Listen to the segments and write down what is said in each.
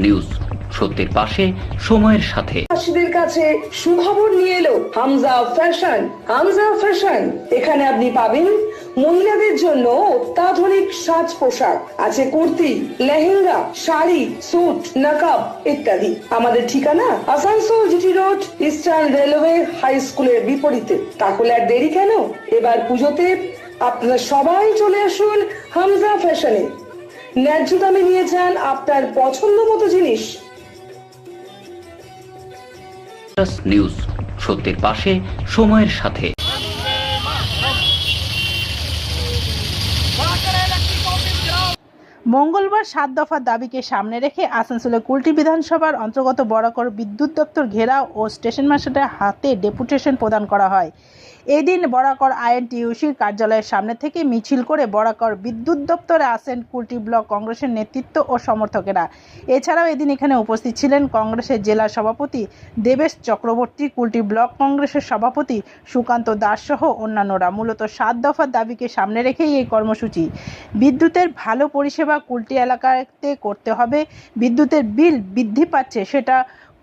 News, সত্যের পাশে, সময়ের সাথে। চাষিদের কাছে সুখবর নিয়ে এলো হামজা ফ্যাশন। হামজা ফ্যাশন, এখানে আপনি পাবেন মহিলাদের জন্য অত্যাধুনিক সাজ পোশাক, আছে কুর্তি, লেহেঙ্গা, শাড়ি, স্যুট, নকআপ ইত্যাদি। আমাদের ঠিকানা Asansol GT road, eastern railway high স্কুলের বিপরীতে। তাহলে আর দেরি কেন, এবার পুজোতে আপনারা সবাই চলে আসুন হামজা ফ্যাশনে। ন্যায্য দামে নিয়ে যান আপনার পছন্দ মতো জিনিস। নিউজ, সত্যের পাশে, সময়ের সাথে। মঙ্গলবার 7 দফা দাবিকে সামনে রেখে আসানসোলে কুলটি বিধানসভার অন্তর্গত বরাকর বিদ্যুৎ দপ্তর ঘেরাও ও স্টেশন মাস্টারের হাতে ডেপুটেশন প্রদান করা হয়। এদিন বরাকর আইএনটিইউসির কার্যালয়ের সামনে থেকে মিছিল করে বরাকর বিদ্যুৎ দপ্তরে আসেন কুলটি ব্লক কংগ্রেসের নেতৃত্ব ও সমর্থকেরা। এছাড়াও এদিন এখানে উপস্থিত ছিলেন কংগ্রেসের জেলা সভাপতি দেবেশ চক্রবর্তী, কুলটি ব্লক কংগ্রেসের সভাপতি সুকান্ত দাস সহ অন্যান্যরা। মূলত 7 দফার দাবিকে সামনে রেখেই এই কর্মসূচি। বিদ্যুতের ভালো পরিষেবা কুলটি এলাকাতে করতে হবে। বিদ্যুতের বিল বৃদ্ধি পাচ্ছে, সেটা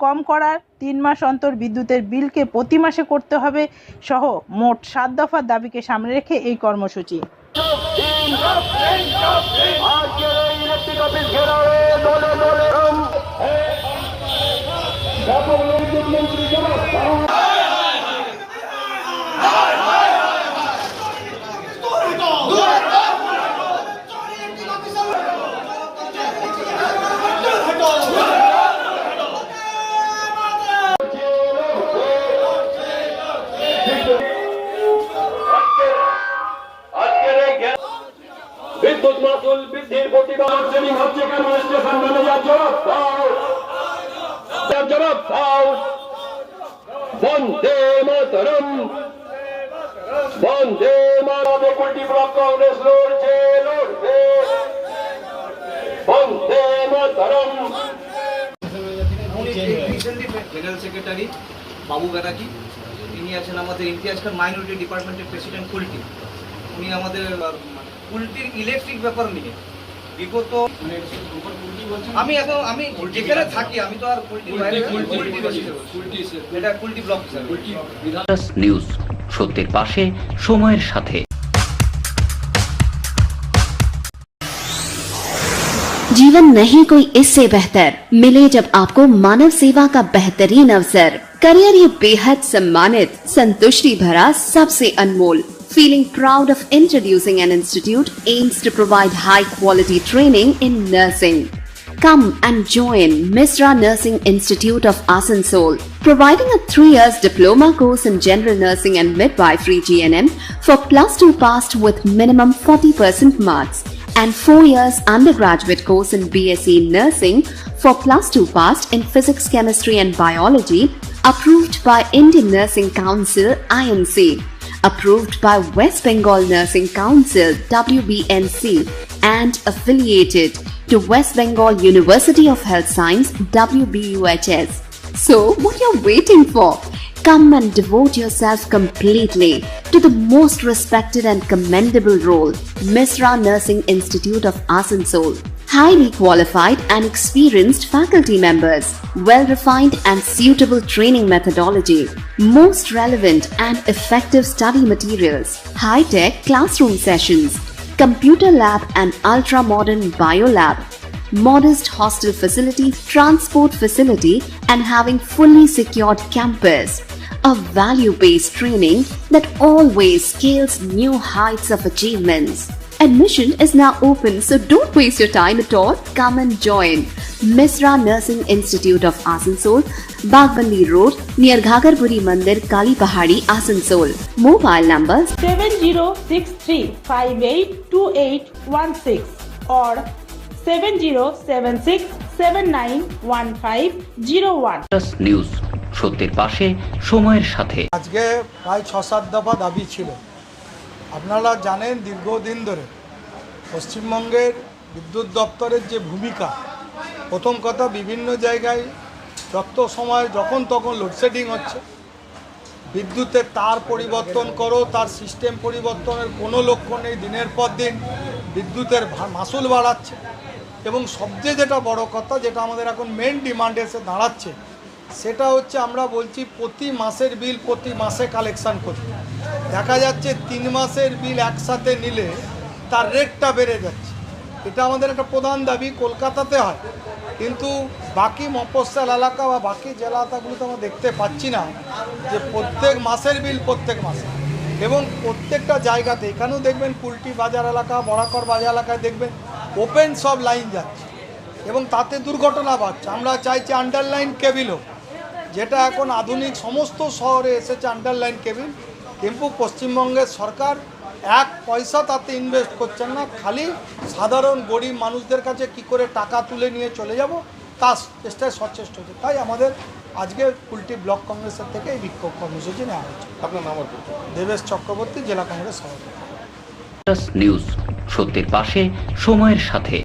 কম করার, 3 মাস অন্তর বিদ্যুতের বিলকে প্রতি মাসে করতে হবে সহ মোট 7 দফার দাবিকে সামনে রেখে এই কর্মসূচি। বিদ্যুৎ মাশুল বৃদ্ধির প্রতিবাদ ট্রেনিং হচ্ছে কেন? স্টেশন ম্যানেজার জবাব দাও, জবাব দাও। বন্দে মাতরম, বন্দে মাতরম। কুলটি ব্লক কংগ্রেস লড়ছে, লড়বে। বন্দে মাতরম। জেনারেল সেক্রেটারি বাবু ব্যানার্জি, তিনি আছেন আমাদের ইমতিয়াজ খান মাইনরিটি ডিপার্টমেন্টের প্রেসিডেন্ট কুলটি। উনি আমাদের কুলটির ইলেকট্রিক ব্যাপার নিয়ে বিগত আমি যেখানে থাকি, আমি তো আর এটা কুলটি ব্লক নিউজ, সত্যের পাশে, সময়ের সাথে। जीवन नहीं कोई इससे बेहतर मिले जब आपको मानव सेवा का बेहतरीन अवसर। करियर ये बेहद सम्मानित, संतुष्टि भरा, सबसे अनमोल। Feeling proud of introducing an institute aims to provide high quality training in nursing. Come and join Misra Nursing Institute of Asansol, providing a 3 years diploma course in general nursing and midwifery GNM for +2 passed with minimum 40% marks, and 4 years undergraduate course in BSc Nursing for +2 passed in physics, chemistry and biology, approved by Indian Nursing Council INC, approved by West Bengal Nursing Council WBNC, and affiliated to West Bengal University of Health Science WBUHS. So what you're waiting for? Come and devote yourself completely to the most respected and commendable role, Misra Nursing Institute of Asansol. Highly qualified and experienced faculty members, well-refined and suitable training methodology, most relevant and effective study materials, high-tech classroom sessions, computer lab and ultra-modern biolab, modest hostel facility, transport facility, and having fully secured campus. A value-based training that always scales new heights of achievements. Admission is now open, so don't waste your time at all. Come and join Misra Nursing Institute of Asansol, Bagbandi Road, near Ghagarpuri Mandir, Kali Pahadi, Asansol. Mobile numbers 7063582816 or 7076791501. News, সত্যের পাশে, সময়ের সাথে। আজকে প্রায় 6-7 দফা দাবি ছিল। আপনারা জানেন দীর্ঘদিন ধরে পশ্চিমবঙ্গের বিদ্যুৎ দপ্তরের যে ভূমিকা, প্রথম কথা বিভিন্ন জায়গায় সময় যখন তখন লোডশেডিং হচ্ছে, বিদ্যুতের তার পরিবর্তন করো, তার সিস্টেম পরিবর্তনের কোনো লক্ষ্য নেই। দিনের পর দিন বিদ্যুতের মাসুল বাড়াচ্ছে। এবং সবচেয়ে যেটা বড় কথা, যেটা আমাদের এখন মেন ডিমান্ড এসে দাঁড়াচ্ছে, সেটা হচ্ছে আমরা বলছি প্রতি মাসের বিল প্রতি মাসে কালেকশান করতে। দেখা যাচ্ছে 3 মাসের বিল একসাথে নিলে তার রেটটা বেড়ে যাচ্ছে। এটা আমাদের একটা প্রধান দাবি, কলকাতাতে হয়, কিন্তু বাকি মফস্বল এলাকা বা বাকি জেলাগুলোতে আমরা দেখতে পাচ্ছি না যে প্রত্যেক মাসের বিল প্রত্যেক মাসে, এবং প্রত্যেকটা জায়গাতে, এখানেও দেখবেন কুলটি বাজার এলাকা, বরাকর বাজার এলাকায় দেখবেন ওপেন সব লাইন যাচ্ছে এবং তাতে দুর্ঘটনা বাড়ছে। আমরা চাইছি আন্ডারলাইন কেবিল হোক, যেটা এখন আধুনিক সমস্ত শহরে এসেছে আন্ডারলাইন কেবিল, কিন্তু পশ্চিমবঙ্গের সরকার 1 পয়সা তাতে ইনভেস্ট করছেন না। খালি সাধারণ গরিব মানুষদের কাছে কি করে টাকা তুলে নিয়ে চলে যাব তার চেষ্টায় সচেষ্ট হচ্ছে। তাই আমাদের আজকে কুলটি ব্লক কংগ্রেসের থেকে এই বিক্ষোভ কর্মসূচি নেওয়া হচ্ছে। আপনার নাম? দেবেশ চক্রবর্তী, জেলা কংগ্রেস সভাপতি। নিউজ, সত্যের পাশে, সময়ের সাথে।